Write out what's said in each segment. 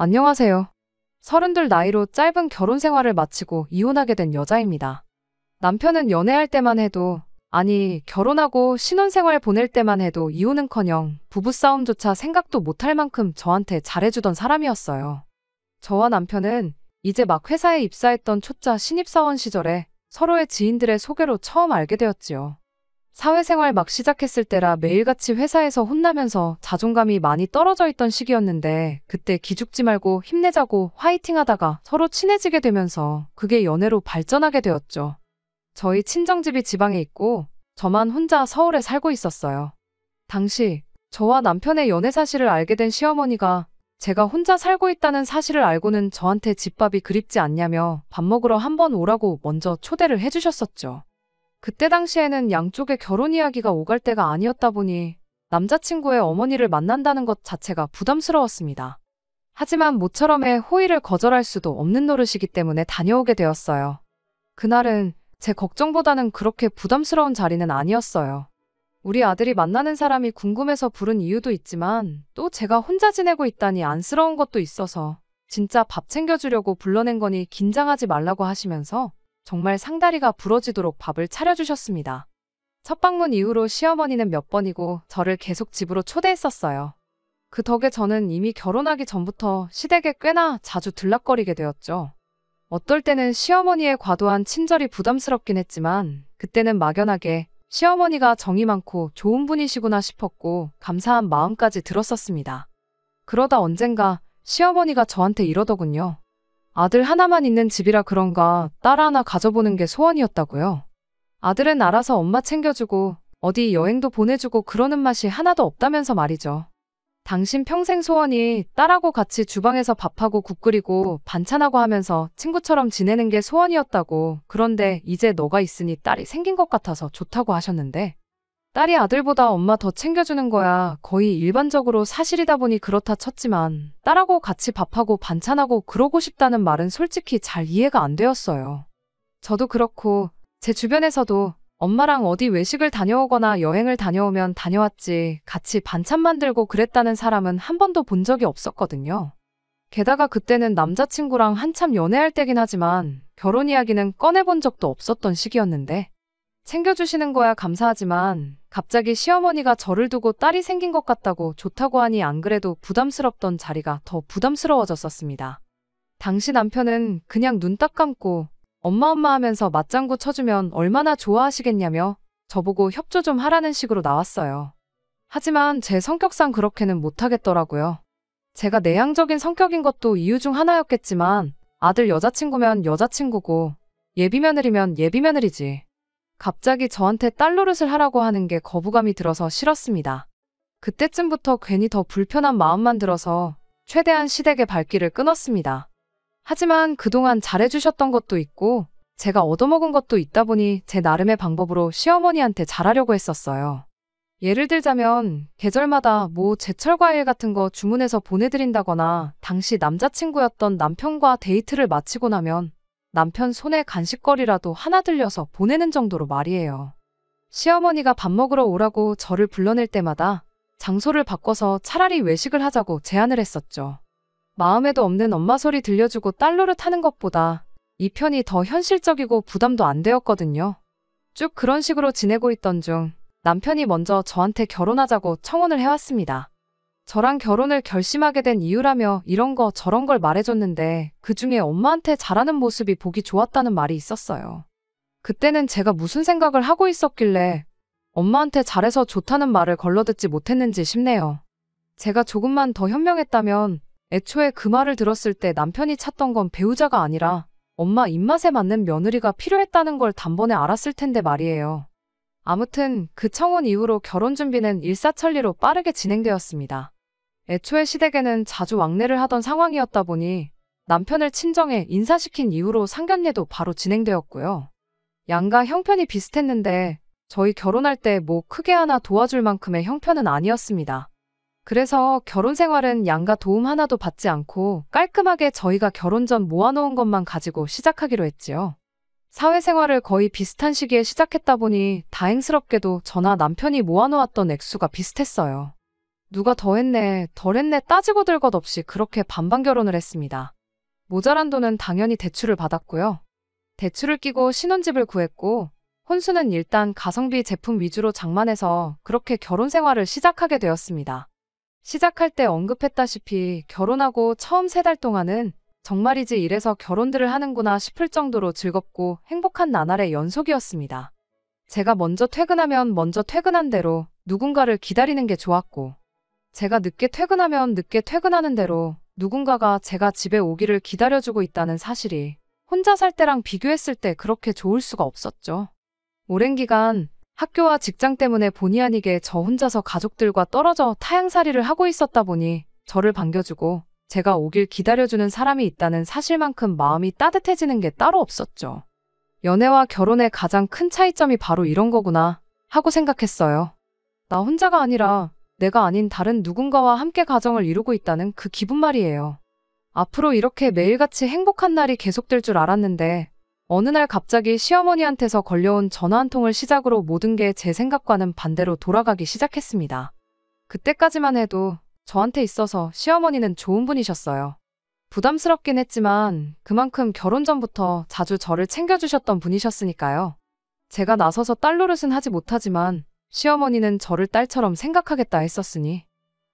안녕하세요. 32 나이로 짧은 결혼 생활을 마치고 이혼하게 된 여자입니다. 남편은 연애할 때만 해도, 아니, 결혼하고 신혼생활 보낼 때만 해도 이혼은커녕 부부싸움조차 생각도 못할 만큼 저한테 잘해주던 사람이었어요. 저와 남편은 이제 막 회사에 입사했던 초짜 신입사원 시절에 서로의 지인들의 소개로 처음 알게 되었지요. 사회생활 막 시작했을 때라 매일같이 회사에서 혼나면서 자존감이 많이 떨어져 있던 시기였는데 그때 기죽지 말고 힘내자고 화이팅 하다가 서로 친해지게 되면서 그게 연애로 발전하게 되었죠. 저희 친정집이 지방에 있고 저만 혼자 서울에 살고 있었어요. 당시 저와 남편의 연애 사실을 알게 된 시어머니가 제가 혼자 살고 있다는 사실을 알고는 저한테 집밥이 그립지 않냐며 밥 먹으러 한번 오라고 먼저 초대를 해주셨었죠. 그때 당시에는 양쪽의 결혼 이야기가 오갈 때가 아니었다 보니 남자친구의 어머니를 만난다는 것 자체가 부담스러웠습니다. 하지만 모처럼의 호의를 거절할 수도 없는 노릇이기 때문에 다녀오게 되었어요. 그날은 제 걱정보다는 그렇게 부담스러운 자리는 아니었어요. 우리 아들이 만나는 사람이 궁금해서 부른 이유도 있지만 또 제가 혼자 지내고 있다니 안쓰러운 것도 있어서 진짜 밥 챙겨주려고 불러낸 거니 긴장하지 말라고 하시면서 정말 상다리가 부러지도록 밥을 차려주셨습니다. 첫 방문 이후로 시어머니는 몇 번이고 저를 계속 집으로 초대했었어요. 그 덕에 저는 이미 결혼하기 전부터 시댁에 꽤나 자주 들락거리게 되었죠. 어떨 때는 시어머니의 과도한 친절이 부담스럽긴 했지만 그때는 막연하게 시어머니가 정이 많고 좋은 분이시구나 싶었고 감사한 마음까지 들었었습니다. 그러다 언젠가 시어머니가 저한테 이러더군요. 아들 하나만 있는 집이라 그런가 딸 하나 가져보는 게 소원이었다고요. 아들은 알아서 엄마 챙겨주고 어디 여행도 보내주고 그러는 맛이 하나도 없다면서 말이죠. 당신 평생 소원이 딸하고 같이 주방에서 밥하고 국 끓이고 반찬하고 하면서 친구처럼 지내는 게 소원이었다고. 그런데 이제 너가 있으니 딸이 생긴 것 같아서 좋다고 하셨는데 딸이 아들보다 엄마 더 챙겨주는 거야 거의 일반적으로 사실이다 보니 그렇다 쳤지만 딸하고 같이 밥하고 반찬하고 그러고 싶다는 말은 솔직히 잘 이해가 안 되었어요. 저도 그렇고 제 주변에서도 엄마랑 어디 외식을 다녀오거나 여행을 다녀오면 다녀왔지 같이 반찬 만들고 그랬다는 사람은 한 번도 본 적이 없었거든요. 게다가 그때는 남자친구랑 한참 연애할 때긴 하지만 결혼 이야기는 꺼내본 적도 없었던 시기였는데 챙겨주시는 거야 감사하지만 갑자기 시어머니가 저를 두고 딸이 생긴 것 같다고 좋다고 하니 안 그래도 부담스럽던 자리가 더 부담스러워졌었습니다. 당시 남편은 그냥 눈 딱 감고 엄마 하면서 맞장구 쳐주면 얼마나 좋아하시겠냐며 저보고 협조 좀 하라는 식으로 나왔어요. 하지만 제 성격상 그렇게는 못하겠더라고요. 제가 내향적인 성격인 것도 이유 중 하나였겠지만 아들 여자친구면 여자친구고 예비며느리면 예비며느리지. 갑자기 저한테 딸 노릇을 하라고 하는 게 거부감이 들어서 싫었습니다. 그때쯤부터 괜히 더 불편한 마음만 들어서 최대한 시댁의 발길을 끊었습니다. 하지만 그동안 잘해주셨던 것도 있고 제가 얻어먹은 것도 있다 보니 제 나름의 방법으로 시어머니한테 잘하려고 했었어요. 예를 들자면 계절마다 뭐 제철 과일 같은 거 주문해서 보내드린다거나 당시 남자친구였던 남편과 데이트를 마치고 나면 남편 손에 간식거리라도 하나 들려서 보내는 정도로 말이에요. 시어머니가 밥 먹으러 오라고 저를 불러낼 때마다 장소를 바꿔서 차라리 외식을 하자고 제안을 했었죠. 마음에도 없는 엄마 소리 들려주고 딸 노릇하는 것보다 이 편이 더 현실적이고 부담도 안 되었거든요. 쭉 그런 식으로 지내고 있던 중 남편이 먼저 저한테 결혼하자고 청혼을 해왔습니다. 저랑 결혼을 결심하게 된 이유라며 이런 거 저런 걸 말해줬는데 그중에 엄마한테 잘하는 모습이 보기 좋았다는 말이 있었어요. 그때는 제가 무슨 생각을 하고 있었길래 엄마한테 잘해서 좋다는 말을 걸러듣지 못했는지 싶네요. 제가 조금만 더 현명했다면 애초에 그 말을 들었을 때 남편이 찾던 건 배우자가 아니라 엄마 입맛에 맞는 며느리가 필요했다는 걸 단번에 알았을 텐데 말이에요. 아무튼 그 청혼 이후로 결혼 준비는 일사천리로 빠르게 진행되었습니다. 애초에 시댁에는 자주 왕래를 하던 상황이었다 보니 남편을 친정에 인사시킨 이후로 상견례도 바로 진행되었고요. 양가 형편이 비슷했는데 저희 결혼할 때 뭐 크게 하나 도와줄 만큼의 형편은 아니었습니다. 그래서 결혼 생활은 양가 도움 하나도 받지 않고 깔끔하게 저희가 결혼 전 모아놓은 것만 가지고 시작하기로 했지요. 사회생활을 거의 비슷한 시기에 시작했다 보니 다행스럽게도 저나 남편이 모아놓았던 액수가 비슷했어요. 누가 더 했네, 덜 했네 따지고 들 것 없이 그렇게 반반 결혼을 했습니다. 모자란 돈은 당연히 대출을 받았고요. 대출을 끼고 신혼집을 구했고, 혼수는 일단 가성비 제품 위주로 장만해서 그렇게 결혼 생활을 시작하게 되었습니다. 시작할 때 언급했다시피 결혼하고 처음 3달 동안은 정말이지 이래서 결혼들을 하는구나 싶을 정도로 즐겁고 행복한 나날의 연속이었습니다. 제가 먼저 퇴근하면 먼저 퇴근한 대로 누군가를 기다리는 게 좋았고, 제가 늦게 퇴근하면 늦게 퇴근하는 대로 누군가가 제가 집에 오기를 기다려주고 있다는 사실이 혼자 살 때랑 비교했을 때 그렇게 좋을 수가 없었죠. 오랜 기간 학교와 직장 때문에 본의 아니게 저 혼자서 가족들과 떨어져 타향살이를 하고 있었다 보니 저를 반겨주고 제가 오길 기다려주는 사람이 있다는 사실만큼 마음이 따뜻해지는 게 따로 없었죠. 연애와 결혼의 가장 큰 차이점이 바로 이런 거구나 하고 생각했어요. 나 혼자가 아니라 내가 아닌 다른 누군가와 함께 가정을 이루고 있다는 그 기분 말이에요. 앞으로 이렇게 매일같이 행복한 날이 계속될 줄 알았는데 어느 날 갑자기 시어머니한테서 걸려온 전화 한 통을 시작으로 모든 게 제 생각과는 반대로 돌아가기 시작했습니다. 그때까지만 해도 저한테 있어서 시어머니는 좋은 분이셨어요. 부담스럽긴 했지만 그만큼 결혼 전부터 자주 저를 챙겨주셨던 분이셨으니까요. 제가 나서서 딸 노릇은 하지 못하지만 시어머니는 저를 딸처럼 생각하겠다 했었으니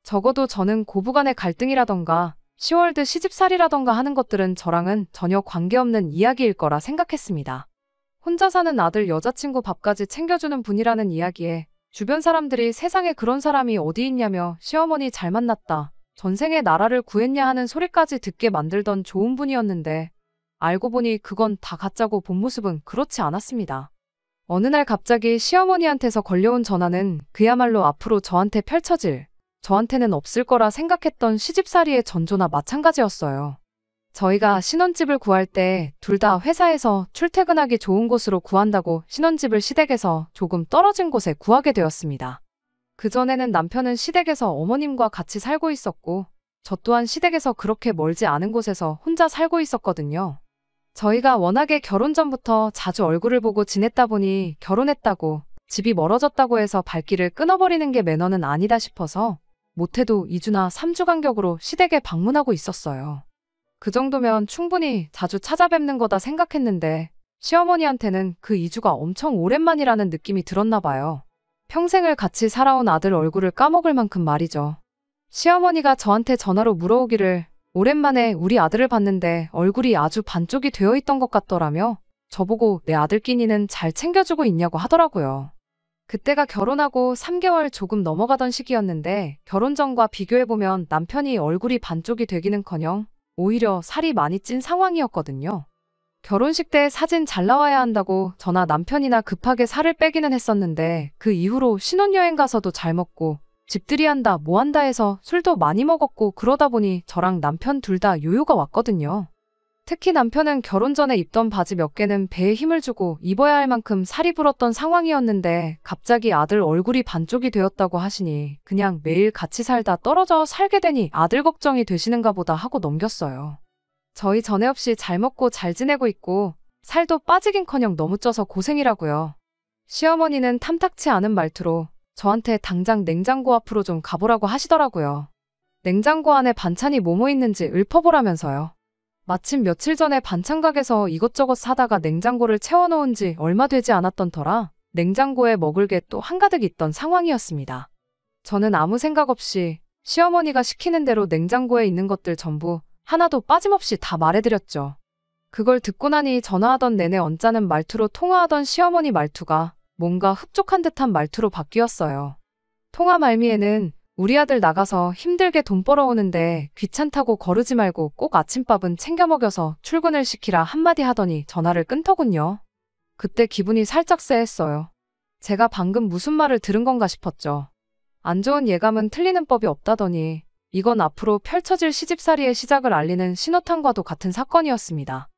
적어도 저는 고부간의 갈등이라던가 10월드 시집살이라던가 하는 것들은 저랑은 전혀 관계없는 이야기일 거라 생각했습니다. 혼자 사는 아들 여자친구 밥까지 챙겨주는 분이라는 이야기에 주변 사람들이 세상에 그런 사람이 어디 있냐며 시어머니 잘 만났다, 전생에 나라를 구했냐 하는 소리까지 듣게 만들던 좋은 분이었는데 알고 보니 그건 다 가짜고 본 모습은 그렇지 않았습니다. 어느 날 갑자기 시어머니한테서 걸려온 전화는 그야말로 앞으로 저한테 펼쳐질, 저한테는 없을 거라 생각했던 시집살이의 전조나 마찬가지였어요. 저희가 신혼집을 구할 때 둘 다 회사에서 출퇴근하기 좋은 곳으로 구한다고 신혼집을 시댁에서 조금 떨어진 곳에 구하게 되었습니다. 그전에는 남편은 시댁에서 어머님과 같이 살고 있었고 저 또한 시댁에서 그렇게 멀지 않은 곳에서 혼자 살고 있었거든요. 저희가 워낙에 결혼 전부터 자주 얼굴을 보고 지냈다 보니 결혼했다고 집이 멀어졌다고 해서 발길을 끊어버리는 게 매너는 아니다 싶어서 못해도 2주나 3주 간격으로 시댁에 방문하고 있었어요. 그 정도면 충분히 자주 찾아뵙는 거다 생각했는데 시어머니한테는 그 2주가 엄청 오랜만이라는 느낌이 들었나 봐요. 평생을 같이 살아온 아들 얼굴을 까먹을 만큼 말이죠. 시어머니가 저한테 전화로 물어오기를 오랜만에 우리 아들을 봤는데 얼굴이 아주 반쪽이 되어 있던 것 같더라며 저보고 내 아들 끼니는 잘 챙겨주고 있냐고 하더라고요. 그때가 결혼하고 3개월 조금 넘어가던 시기였는데 결혼 전과 비교해보면 남편이 얼굴이 반쪽이 되기는커녕 오히려 살이 많이 찐 상황이었거든요. 결혼식 때 사진 잘 나와야 한다고 저나 남편이나 급하게 살을 빼기는 했었는데 그 이후로 신혼여행 가서도 잘 먹고 집들이 한다 뭐 한다 해서 술도 많이 먹었고 그러다 보니 저랑 남편 둘 다 요요가 왔거든요. 특히 남편은 결혼 전에 입던 바지 몇 개는 배에 힘을 주고 입어야 할 만큼 살이 불었던 상황이었는데 갑자기 아들 얼굴이 반쪽이 되었다고 하시니 그냥 매일 같이 살다 떨어져 살게 되니 아들 걱정이 되시는가 보다 하고 넘겼어요. 저희 전에 없이 잘 먹고 잘 지내고 있고 살도 빠지긴커녕 너무 쪄서 고생이라고요. 시어머니는 탐탁치 않은 말투로 저한테 당장 냉장고 앞으로 좀 가보라고 하시더라고요. 냉장고 안에 반찬이 뭐뭐 있는지 읊어보라면서요. 마침 며칠 전에 반찬 가게에서 이것저것 사다가 냉장고를 채워놓은 지 얼마 되지 않았던 터라 냉장고에 먹을 게 또 한가득 있던 상황이었습니다. 저는 아무 생각 없이 시어머니가 시키는 대로 냉장고에 있는 것들 전부 하나도 빠짐없이 다 말해드렸죠. 그걸 듣고 나니 전화하던 내내 언짢은 말투로 통화하던 시어머니 말투가 뭔가 흡족한 듯한 말투로 바뀌었어요. 통화 말미에는 우리 아들 나가서 힘들게 돈 벌어오는데 귀찮다고 거르지 말고 꼭 아침밥은 챙겨 먹여서 출근을 시키라 한마디 하더니 전화를 끊더군요. 그때 기분이 살짝 쎄했어요. 제가 방금 무슨 말을 들은 건가 싶었죠. 안 좋은 예감은 틀리는 법이 없다더니 이건 앞으로 펼쳐질 시집살이의 시작을 알리는 신호탄과도 같은 사건이었습니다.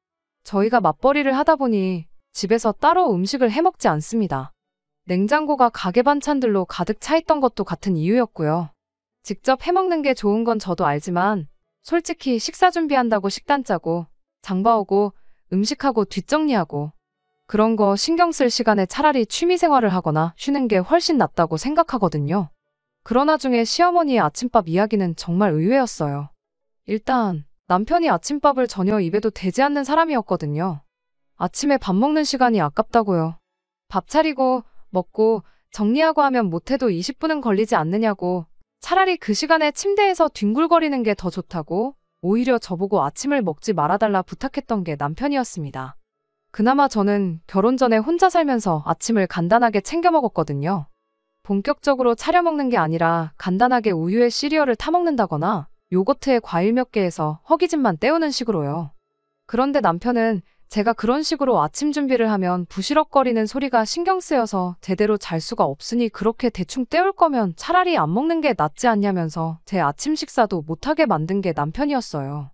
저희가 맞벌이를 하다 보니 집에서 따로 음식을 해먹지 않습니다. 냉장고가 가게 반찬들로 가득 차 있던 것도 같은 이유였고요. 직접 해먹는 게 좋은 건 저도 알지만 솔직히 식사 준비한다고 식단 짜고 장봐오고 음식하고 뒷정리하고 그런 거 신경 쓸 시간에 차라리 취미생활을 하거나 쉬는 게 훨씬 낫다고 생각하거든요. 그러나 중에 시어머니의 아침밥 이야기는 정말 의외였어요. 일단 남편이 아침밥을 전혀 입에도 대지 않는 사람이었거든요. 아침에 밥 먹는 시간이 아깝다고요. 밥 차리고 먹고 정리하고 하면 못해도 20분은 걸리지 않느냐고, 차라리 그 시간에 침대에서 뒹굴거리는 게 더 좋다고 오히려 저보고 아침을 먹지 말아달라 부탁했던 게 남편이었습니다. 그나마 저는 결혼 전에 혼자 살면서 아침을 간단하게 챙겨 먹었거든요. 본격적으로 차려 먹는 게 아니라 간단하게 우유에 시리얼을 타 먹는다거나 요거트에 과일 몇 개 해서 허기짐만 때우는 식으로요. 그런데 남편은 제가 그런 식으로 아침 준비를 하면 부시럭거리는 소리가 신경 쓰여서 제대로 잘 수가 없으니 그렇게 대충 때울 거면 차라리 안 먹는 게 낫지 않냐면서 제 아침 식사도 못하게 만든 게 남편이었어요.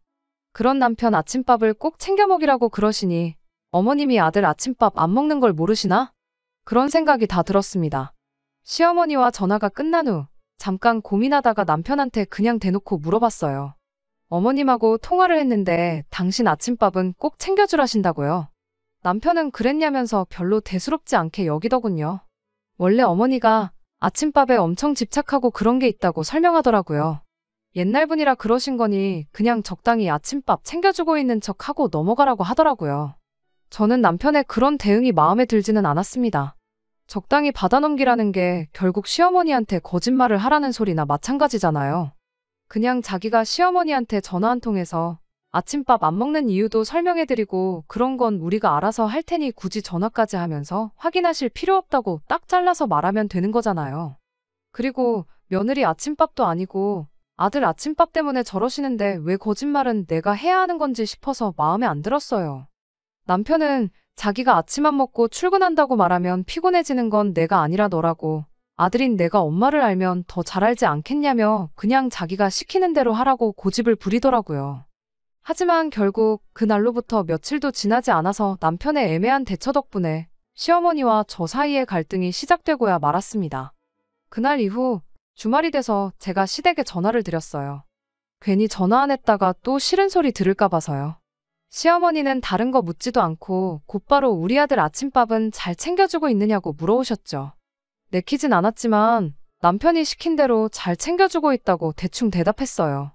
그런 남편 아침밥을 꼭 챙겨 먹이라고 그러시니 어머님이 아들 아침밥 안 먹는 걸 모르시나? 그런 생각이 다 들었습니다. 시어머니와 전화가 끝난 후 잠깐 고민하다가 남편한테 그냥 대놓고 물어봤어요. 어머님하고 통화를 했는데 당신 아침밥은 꼭 챙겨주라신다고요. 남편은 그랬냐면서 별로 대수롭지 않게 여기더군요. 원래 어머니가 아침밥에 엄청 집착하고 그런 게 있다고 설명하더라고요. 옛날 분이라 그러신 거니 그냥 적당히 아침밥 챙겨주고 있는 척하고 넘어가라고 하더라고요. 저는 남편의 그런 대응이 마음에 들지는 않았습니다. 적당히 받아넘기라는 게 결국 시어머니한테 거짓말을 하라는 소리나 마찬가지잖아요. 그냥 자기가 시어머니한테 전화 한 통해서 아침밥 안 먹는 이유도 설명해드리고 그런 건 우리가 알아서 할 테니 굳이 전화까지 하면서 확인하실 필요 없다고 딱 잘라서 말하면 되는 거잖아요. 그리고 며느리 아침밥도 아니고 아들 아침밥 때문에 저러시는데 왜 거짓말은 내가 해야 하는 건지 싶어서 마음에 안 들었어요. 남편은 자기가 아침 안 먹고 출근한다고 말하면 피곤해지는 건 내가 아니라 너라고, 아들인 내가 엄마를 알면 더 잘 알지 않겠냐며 그냥 자기가 시키는 대로 하라고 고집을 부리더라고요. 하지만 결국 그날로부터 며칠도 지나지 않아서 남편의 애매한 대처 덕분에 시어머니와 저 사이의 갈등이 시작되고야 말았습니다. 그날 이후 주말이 돼서 제가 시댁에 전화를 드렸어요. 괜히 전화 안 했다가 또 싫은 소리 들을까 봐서요. 시어머니는 다른 거 묻지도 않고 곧바로 우리 아들 아침밥은 잘 챙겨주고 있느냐고 물어오셨죠. 내키진 않았지만 남편이 시킨 대로 잘 챙겨주고 있다고 대충 대답했어요.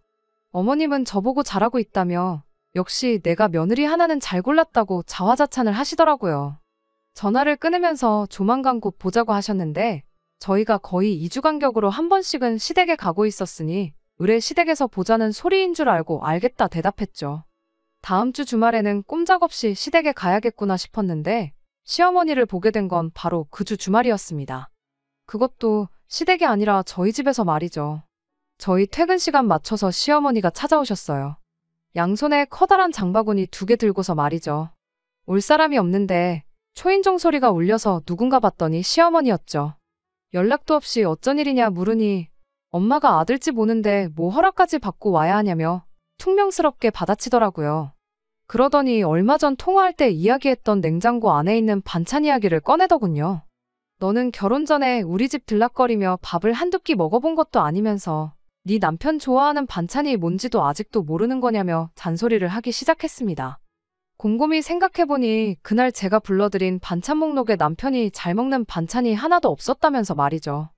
어머님은 저보고 잘하고 있다며 역시 내가 며느리 하나는 잘 골랐다고 자화자찬을 하시더라고요. 전화를 끊으면서 조만간 곧 보자고 하셨는데 저희가 거의 2주 간격으로 한 번씩은 시댁에 가고 있었으니 의뢰 시댁에서 보자는 소리인 줄 알고 알겠다 대답했죠. 다음 주 주말에는 꼼짝없이 시댁에 가야겠구나 싶었는데 시어머니를 보게 된 건 바로 그 주 주말이었습니다. 그것도 시댁이 아니라 저희 집에서 말이죠. 저희 퇴근 시간 맞춰서 시어머니가 찾아오셨어요. 양손에 커다란 장바구니 2개 들고서 말이죠. 올 사람이 없는데 초인종 소리가 울려서 누군가 봤더니 시어머니였죠. 연락도 없이 어쩐 일이냐 물으니 엄마가 아들 집 오는데 뭐 허락까지 받고 와야 하냐며 퉁명스럽게 받아치더라고요. 그러더니 얼마 전 통화할 때 이야기했던 냉장고 안에 있는 반찬 이야기를 꺼내더군요. 너는 결혼 전에 우리 집 들락거리며 밥을 한두 끼 먹어본 것도 아니면서 네 남편 좋아하는 반찬이 뭔지도 아직도 모르는 거냐며 잔소리를 하기 시작했습니다. 곰곰이 생각해보니 그날 제가 불러드린 반찬 목록에 남편이 잘 먹는 반찬이 하나도 없었다면서 말이죠.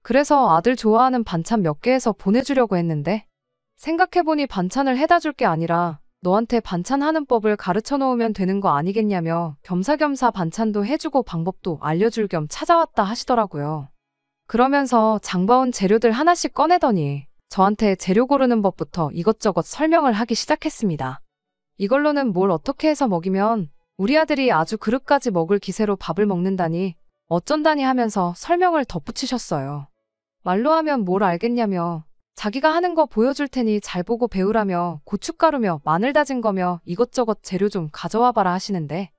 그래서 아들 좋아하는 반찬 몇 개 해서 보내주려고 했는데 생각해보니 반찬을 해다 줄 게 아니라 너한테 반찬 하는 법을 가르쳐 놓으면 되는 거 아니겠냐며 겸사겸사 반찬도 해주고 방법도 알려줄 겸 찾아왔다 하시더라고요. 그러면서 장봐온 재료들 하나씩 꺼내더니 저한테 재료 고르는 법부터 이것저것 설명을 하기 시작했습니다. 이걸로는 뭘 어떻게 해서 먹이면 우리 아들이 아주 그릇까지 먹을 기세로 밥을 먹는다니 어쩐다니 하면서 설명을 덧붙이셨어요. 말로 하면 뭘 알겠냐며 자기가 하는 거 보여줄 테니 잘 보고 배우라며 고춧가루며 마늘 다진 거며 이것저것 재료 좀 가져와 봐라 하시는데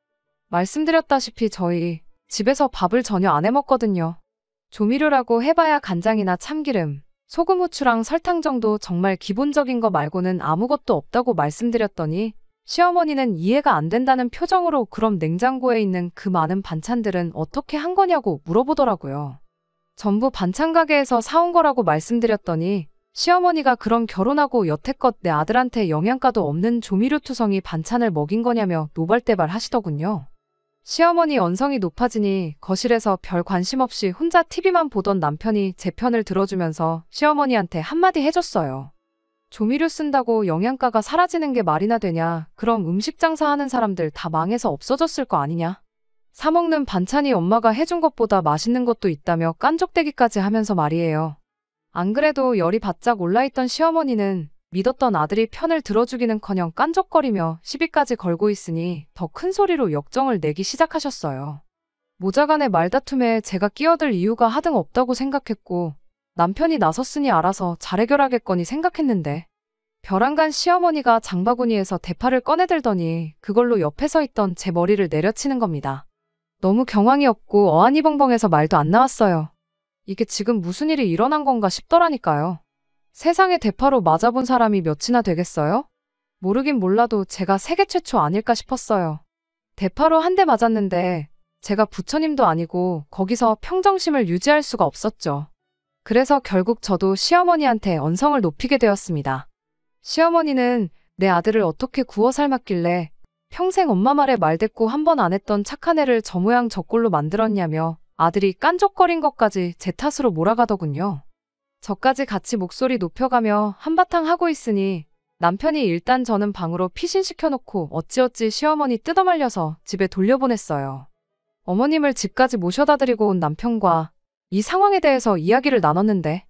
말씀드렸다시피 저희 집에서 밥을 전혀 안 해먹거든요. 조미료라고 해봐야 간장이나 참기름, 소금, 후추랑 설탕 정도 정말 기본적인 거 말고는 아무것도 없다고 말씀드렸더니 시어머니는 이해가 안 된다는 표정으로 그럼 냉장고에 있는 그 많은 반찬들은 어떻게 한 거냐고 물어보더라고요. 전부 반찬 가게에서 사온 거라고 말씀드렸더니 시어머니가 그럼 결혼하고 여태껏 내 아들한테 영양가도 없는 조미료 투성이 반찬을 먹인 거냐며 노발대발 하시더군요. 시어머니 언성이 높아지니 거실에서 별 관심 없이 혼자 TV만 보던 남편이 제 편을 들어주면서 시어머니한테 한마디 해줬어요. 조미료 쓴다고 영양가가 사라지는 게 말이나 되냐? 그럼 음식 장사하는 사람들 다 망해서 없어졌을 거 아니냐? 사 먹는 반찬이 엄마가 해준 것보다 맛있는 것도 있다며 깐족대기까지 하면서 말이에요. 안 그래도 열이 바짝 올라있던 시어머니는 믿었던 아들이 편을 들어주기는커녕 깐족거리며 시비까지 걸고 있으니 더 큰 소리로 역정을 내기 시작하셨어요. 모자간의 말다툼에 제가 끼어들 이유가 하등 없다고 생각했고 남편이 나섰으니 알아서 잘 해결하겠거니 생각했는데 벼랑간 시어머니가 장바구니에서 대파를 꺼내들더니 그걸로 옆에 서 있던 제 머리를 내려치는 겁니다. 너무 경황이 없고 어안이벙벙해서 말도 안 나왔어요. 이게 지금 무슨 일이 일어난 건가 싶더라니까요. 세상에 대파로 맞아본 사람이 몇이나 되겠어요? 모르긴 몰라도 제가 세계 최초 아닐까 싶었어요. 대파로 한 대 맞았는데 제가 부처님도 아니고 거기서 평정심을 유지할 수가 없었죠. 그래서 결국 저도 시어머니한테 언성을 높이게 되었습니다. 시어머니는 내 아들을 어떻게 구워 삶았길래 평생 엄마 말에 말대꾸 한 번 안 했던 착한 애를 저 모양 저 꼴로 만들었냐며 아들이 깐족거린 것까지 제 탓으로 몰아가더군요. 저까지 같이 목소리 높여가며 한바탕 하고 있으니 남편이 일단 저는 방으로 피신시켜놓고 어찌어찌 시어머니 뜯어말려서 집에 돌려보냈어요. 어머님을 집까지 모셔다 드리고 온 남편과 이 상황에 대해서 이야기를 나눴는데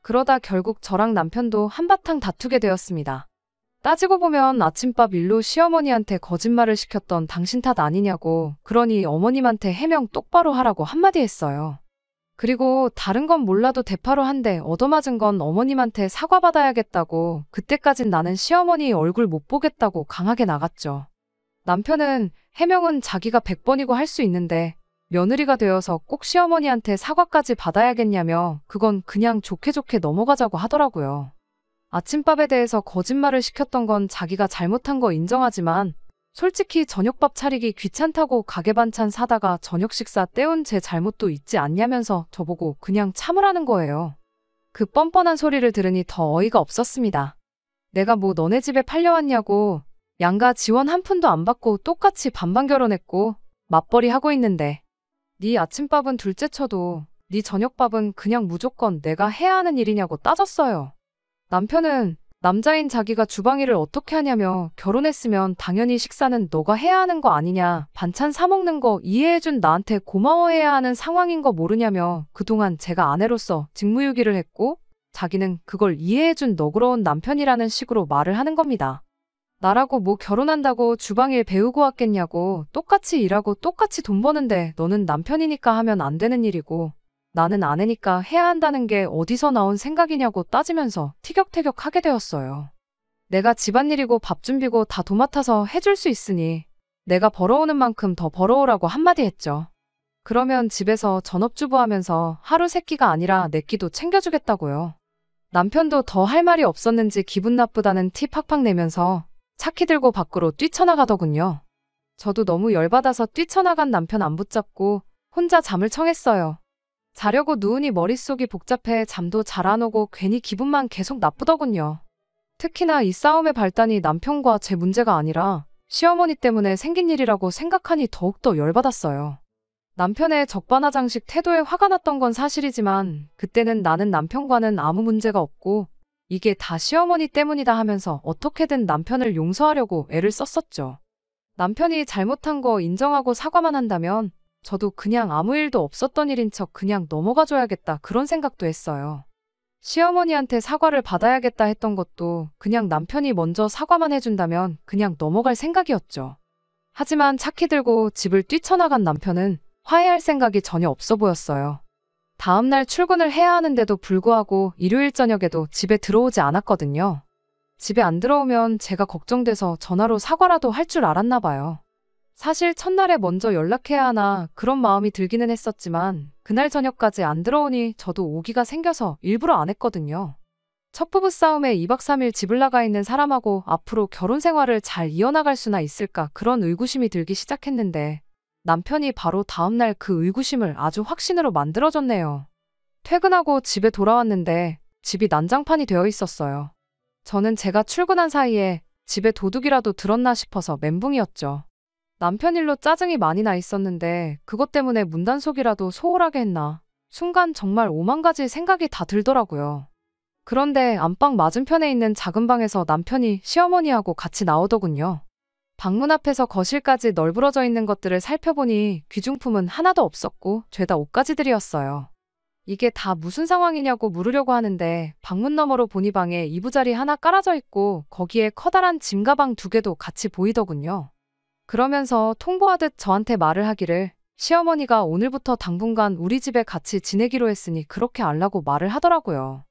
그러다 결국 저랑 남편도 한바탕 다투게 되었습니다. 따지고 보면 아침밥 일로 시어머니한테 거짓말을 시켰던 당신 탓 아니냐고 그러니 어머님한테 해명 똑바로 하라고 한마디 했어요. 그리고 다른 건 몰라도 대파로 한 대 얻어맞은 건 어머님한테 사과받아야겠다고 그때까진 나는 시어머니 얼굴 못 보겠다고 강하게 나갔죠. 남편은 해명은 자기가 100번이고 할 수 있는데 며느리가 되어서 꼭 시어머니한테 사과까지 받아야겠냐며 그건 그냥 좋게 좋게 넘어가자고 하더라고요. 아침밥에 대해서 거짓말을 시켰던 건 자기가 잘못한 거 인정하지만 솔직히 저녁밥 차리기 귀찮다고 가게 반찬 사다가 저녁 식사 때운 제 잘못도 있지 않냐면서 저보고 그냥 참으라는 거예요. 그 뻔뻔한 소리를 들으니 더 어이가 없었습니다. 내가 뭐 너네 집에 팔려왔냐고 양가 지원 한 푼도 안 받고 똑같이 반반 결혼했고 맞벌이 하고 있는데 네 아침밥은 둘째 쳐도 네 저녁밥은 그냥 무조건 내가 해야 하는 일이냐고 따졌어요. 남편은 남자인 자기가 주방일을 어떻게 하냐며 결혼했으면 당연히 식사는 너가 해야 하는 거 아니냐, 반찬 사 먹는 거 이해해준 나한테 고마워해야 하는 상황인 거 모르냐며 그동안 제가 아내로서 직무유기를 했고 자기는 그걸 이해해준 너그러운 남편이라는 식으로 말을 하는 겁니다. 나라고 뭐 결혼한다고 주방일 배우고 왔겠냐고 똑같이 일하고 똑같이 돈 버는데 너는 남편이니까 하면 안 되는 일이고 나는 아내니까 해야 한다는 게 어디서 나온 생각이냐고 따지면서 티격태격하게 되었어요. 내가 집안일이고 밥 준비고 다 도맡아서 해줄 수 있으니 내가 벌어오는 만큼 더 벌어오라고 한마디 했죠. 그러면 집에서 전업주부 하면서 하루 세 끼가 아니라 네 끼도 챙겨주겠다고요. 남편도 더 할 말이 없었는지 기분 나쁘다는 티 팍팍 내면서 차키 들고 밖으로 뛰쳐나가더군요. 저도 너무 열받아서 뛰쳐나간 남편 안 붙잡고 혼자 잠을 청했어요. 자려고 누우니 머릿속이 복잡해 잠도 잘 안 오고 괜히 기분만 계속 나쁘더군요. 특히나 이 싸움의 발단이 남편과 제 문제가 아니라 시어머니 때문에 생긴 일이라고 생각하니 더욱더 열받았어요. 남편의 적반하장식 태도에 화가 났던 건 사실이지만 그때는 나는 남편과는 아무 문제가 없고 이게 다 시어머니 때문이다 하면서 어떻게든 남편을 용서하려고 애를 썼었죠. 남편이 잘못한 거 인정하고 사과만 한다면 저도 그냥 아무 일도 없었던 일인 척 그냥 넘어가줘야겠다 그런 생각도 했어요. 시어머니한테 사과를 받아야겠다 했던 것도 그냥 남편이 먼저 사과만 해준다면 그냥 넘어갈 생각이었죠. 하지만 차키 들고 집을 뛰쳐나간 남편은 화해할 생각이 전혀 없어 보였어요. 다음날 출근을 해야 하는데도 불구하고 일요일 저녁에도 집에 들어오지 않았거든요. 집에 안 들어오면 제가 걱정돼서 전화로 사과라도 할 줄 알았나 봐요. 사실 첫날에 먼저 연락해야 하나 그런 마음이 들기는 했었지만 그날 저녁까지 안 들어오니 저도 오기가 생겨서 일부러 안 했거든요. 첫 부부 싸움에 2박 3일 집을 나가 있는 사람하고 앞으로 결혼 생활을 잘 이어나갈 수나 있을까 그런 의구심이 들기 시작했는데 남편이 바로 다음날 그 의구심을 아주 확신으로 만들어줬네요. 퇴근하고 집에 돌아왔는데 집이 난장판이 되어 있었어요. 저는 제가 출근한 사이에 집에 도둑이라도 들었나 싶어서 멘붕이었죠. 남편 일로 짜증이 많이 나 있었는데 그것 때문에 문단속이라도 소홀하게 했나. 순간 정말 오만 가지 생각이 다 들더라고요. 그런데 안방 맞은편에 있는 작은 방에서 남편이 시어머니하고 같이 나오더군요. 방문 앞에서 거실까지 널브러져 있는 것들을 살펴보니 귀중품은 하나도 없었고 죄다 옷가지들이었어요. 이게 다 무슨 상황이냐고 물으려고 하는데 방문 너머로 보니 방에 이부자리 하나 깔아져 있고 거기에 커다란 짐 가방 2개도 같이 보이더군요. 그러면서 통보하듯 저한테 말을 하기를 시어머니가 오늘부터 당분간 우리 집에 같이 지내기로 했으니 그렇게 알라고 말을 하더라고요.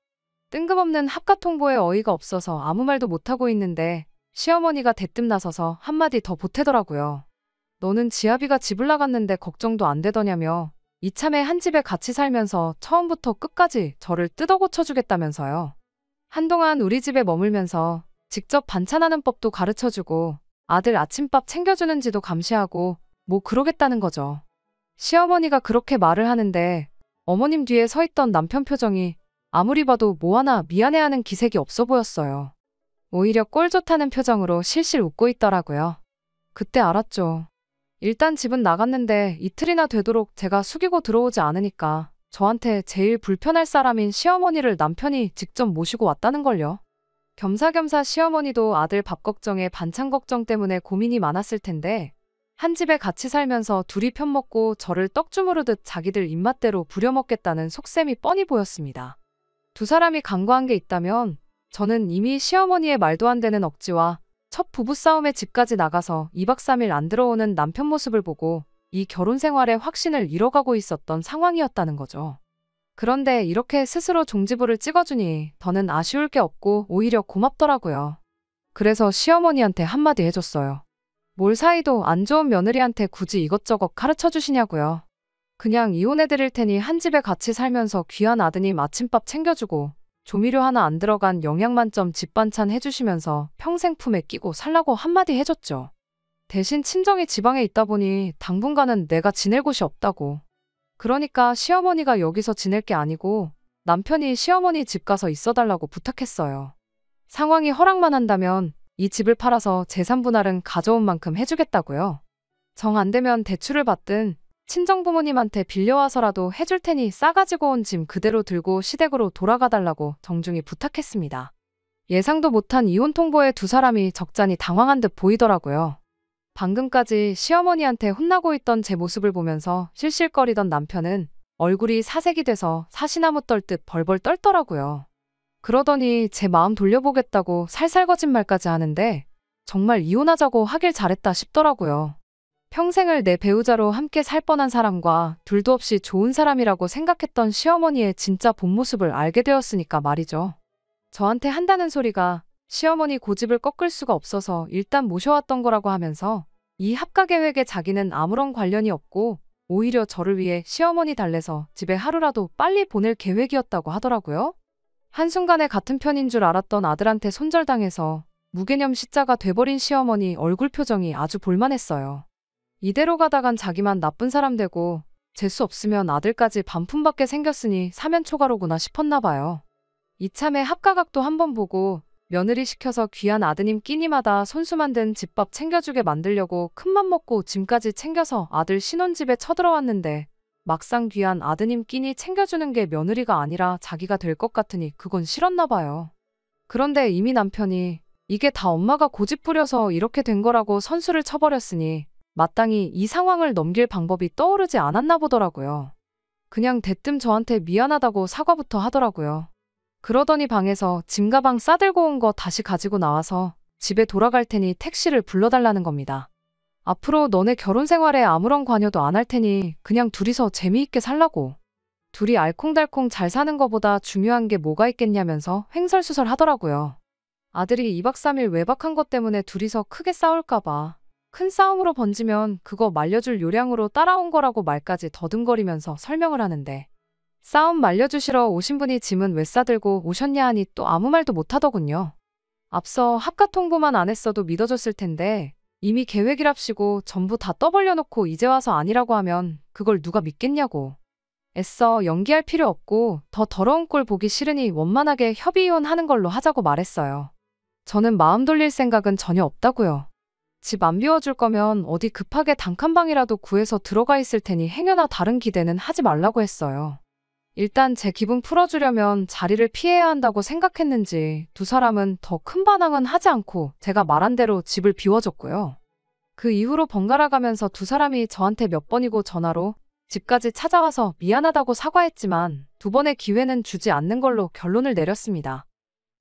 뜬금없는 합가 통보에 어이가 없어서 아무 말도 못하고 있는데 시어머니가 대뜸 나서서 한마디 더 보태더라고요. 너는 지아비가 집을 나갔는데 걱정도 안 되더냐며 이참에 한 집에 같이 살면서 처음부터 끝까지 저를 뜯어 고쳐주겠다면서요. 한동안 우리 집에 머물면서 직접 반찬하는 법도 가르쳐주고 아들 아침밥 챙겨주는지도 감시하고 뭐 그러겠다는 거죠. 시어머니가 그렇게 말을 하는데 어머님 뒤에 서 있던 남편 표정이 아무리 봐도 뭐 하나 미안해하는 기색이 없어 보였어요. 오히려 꼴 좋다는 표정으로 실실 웃고 있더라고요. 그때 알았죠. 일단 집은 나갔는데 이틀이나 되도록 제가 숙이고 들어오지 않으니까 저한테 제일 불편할 사람인 시어머니를 남편이 직접 모시고 왔다는 걸요. 겸사겸사 시어머니도 아들 밥 걱정에 반찬 걱정 때문에 고민이 많았을 텐데 한 집에 같이 살면서 둘이 편먹고 저를 떡 주무르듯 자기들 입맛대로 부려먹겠다는 속셈이 뻔히 보였습니다. 두 사람이 간과한 게 있다면 저는 이미 시어머니의 말도 안 되는 억지와 첫 부부싸움에 집까지 나가서 2박 3일 안 들어오는 남편 모습을 보고 이 결혼 생활에 확신을 잃어가고 있었던 상황이었다는 거죠. 그런데 이렇게 스스로 종지부를 찍어주니 더는 아쉬울 게 없고 오히려 고맙더라고요. 그래서 시어머니한테 한마디 해줬어요. 뭘 사이도 안 좋은 며느리한테 굳이 이것저것 가르쳐 주시냐고요. 그냥 이혼해드릴 테니 한 집에 같이 살면서 귀한 아드님 아침밥 챙겨주고 조미료 하나 안 들어간 영양 만점 집반찬 해주시면서 평생 품에 끼고 살라고 한마디 해줬죠. 대신 친정이 지방에 있다 보니 당분간은 내가 지낼 곳이 없다고. 그러니까 시어머니가 여기서 지낼 게 아니고 남편이 시어머니 집 가서 있어달라고 부탁했어요. 상황이 허락만 한다면 이 집을 팔아서 재산 분할은 가져온 만큼 해주겠다고요. 정 안 되면 대출을 받든 친정 부모님한테 빌려와서라도 해줄 테니 싸가지고 온 짐 그대로 들고 시댁으로 돌아가 달라고 정중히 부탁했습니다. 예상도 못한 이혼 통보에 두 사람이 적잖이 당황한 듯 보이더라고요. 방금까지 시어머니한테 혼나고 있던 제 모습을 보면서 실실거리던 남편은 얼굴이 사색이 돼서 사시나무 떨듯 벌벌 떨더라고요. 그러더니 제 마음 돌려보겠다고 살살 거짓말까지 하는데 정말 이혼하자고 하길 잘했다 싶더라고요. 평생을 내 배우자로 함께 살 뻔한 사람과 둘도 없이 좋은 사람이라고 생각했던 시어머니의 진짜 본 모습을 알게 되었으니까 말이죠. 저한테 한다는 소리가 시어머니 고집을 꺾을 수가 없어서 일단 모셔왔던 거라고 하면서 이 합가 계획에 자기는 아무런 관련이 없고 오히려 저를 위해 시어머니 달래서 집에 하루라도 빨리 보낼 계획이었다고 하더라고요. 한순간에 같은 편인 줄 알았던 아들한테 손절당해서 무개념 시자가 돼버린 시어머니 얼굴 표정이 아주 볼만했어요. 이대로 가다간 자기만 나쁜 사람 되고 재수 없으면 아들까지 반품받게 생겼으니 사면초가로구나 싶었나 봐요. 이참에 합가각도 한번 보고 며느리 시켜서 귀한 아드님 끼니마다 손수 만든 집밥 챙겨주게 만들려고 큰맘 먹고 짐까지 챙겨서 아들 신혼집에 쳐들어왔는데 막상 귀한 아드님 끼니 챙겨주는 게 며느리가 아니라 자기가 될 것 같으니 그건 싫었나 봐요. 그런데 이미 남편이 이게 다 엄마가 고집 부려서 이렇게 된 거라고 선수를 쳐버렸으니 마땅히 이 상황을 넘길 방법이 떠오르지 않았나 보더라고요. 그냥 대뜸 저한테 미안하다고 사과부터 하더라고요. 그러더니 방에서 짐 가방 싸들고 온 거 다시 가지고 나와서 집에 돌아갈 테니 택시를 불러달라는 겁니다. 앞으로 너네 결혼 생활에 아무런 관여도 안 할 테니 그냥 둘이서 재미있게 살라고. 둘이 알콩달콩 잘 사는 거보다 중요한 게 뭐가 있겠냐면서 횡설수설 하더라고요. 아들이 2박 3일 외박한 것 때문에 둘이서 크게 싸울까 봐. 큰 싸움으로 번지면 그거 말려줄 요량으로 따라온 거라고 말까지 더듬거리면서 설명을 하는데 싸움 말려주시러 오신 분이 짐은 왜 싸들고 오셨냐 하니 또 아무 말도 못하더군요. 앞서 합가 통보만 안 했어도 믿어줬을 텐데 이미 계획이랍시고 전부 다 떠벌려놓고 이제 와서 아니라고 하면 그걸 누가 믿겠냐고. 애써 연기할 필요 없고 더 더러운 꼴 보기 싫으니 원만하게 협의 이혼하는 걸로 하자고 말했어요. 저는 마음 돌릴 생각은 전혀 없다고요. 집 안 비워줄 거면 어디 급하게 단칸방이라도 구해서 들어가 있을 테니 행여나 다른 기대는 하지 말라고 했어요. 일단 제 기분 풀어주려면 자리를 피해야 한다고 생각했는지 두 사람은 더 큰 반항은 하지 않고 제가 말한 대로 집을 비워줬고요. 그 이후로 번갈아 가면서 두 사람이 저한테 몇 번이고 전화로 집까지 찾아와서 미안하다고 사과했지만 두 번의 기회는 주지 않는 걸로 결론을 내렸습니다.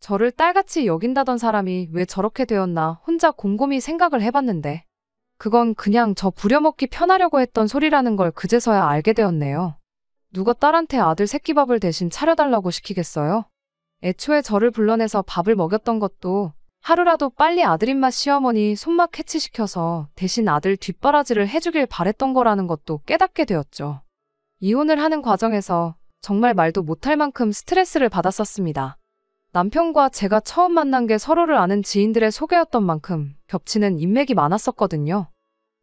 저를 딸같이 여긴다던 사람이 왜 저렇게 되었나 혼자 곰곰이 생각을 해봤는데 그건 그냥 저 부려먹기 편하려고 했던 소리라는 걸 그제서야 알게 되었네요. 누가 딸한테 아들 새끼밥을 대신 차려달라고 시키겠어요? 애초에 저를 불러내서 밥을 먹였던 것도 하루라도 빨리 아들 입맛 시어머니 손맛 캐치시켜서 대신 아들 뒷바라지를 해주길 바랬던 거라는 것도 깨닫게 되었죠. 이혼을 하는 과정에서 정말 말도 못할 만큼 스트레스를 받았었습니다. 남편과 제가 처음 만난 게 서로를 아는 지인들의 소개였던 만큼 겹치는 인맥이 많았었거든요.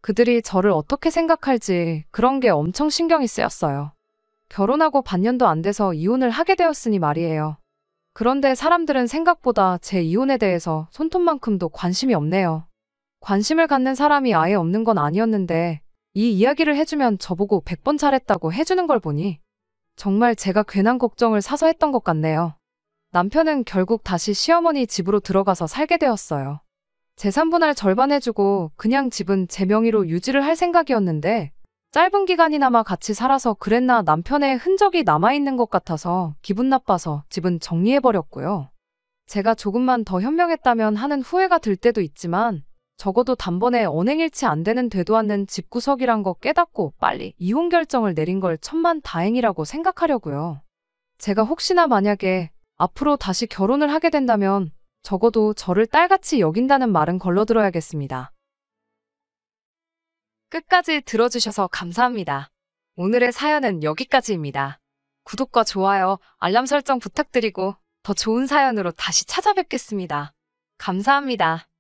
그들이 저를 어떻게 생각할지 그런 게 엄청 신경이 쓰였어요. 결혼하고 반년도 안 돼서 이혼을 하게 되었으니 말이에요. 그런데 사람들은 생각보다 제 이혼에 대해서 손톱만큼도 관심이 없네요. 관심을 갖는 사람이 아예 없는 건 아니었는데 이 이야기를 해주면 저보고 100번 잘했다고 해주는 걸 보니 정말 제가 괜한 걱정을 사서 했던 것 같네요. 남편은 결국 다시 시어머니 집으로 들어가서 살게 되었어요. 재산분할 절반 해주고 그냥 집은 제 명의로 유지를 할 생각이었는데 짧은 기간이나마 같이 살아서 그랬나 남편의 흔적이 남아있는 것 같아서 기분 나빠서 집은 정리해버렸고요. 제가 조금만 더 현명했다면 하는 후회가 들 때도 있지만 적어도 단번에 언행일치 안 되는 되도 않는 집구석이란 거 깨닫고 빨리 이혼 결정을 내린 걸 천만다행이라고 생각하려고요. 제가 혹시나 만약에 앞으로 다시 결혼을 하게 된다면 적어도 저를 딸같이 여긴다는 말은 걸러들어야겠습니다. 끝까지 들어주셔서 감사합니다. 오늘의 사연은 여기까지입니다. 구독과 좋아요, 알람 설정 부탁드리고 더 좋은 사연으로 다시 찾아뵙겠습니다. 감사합니다.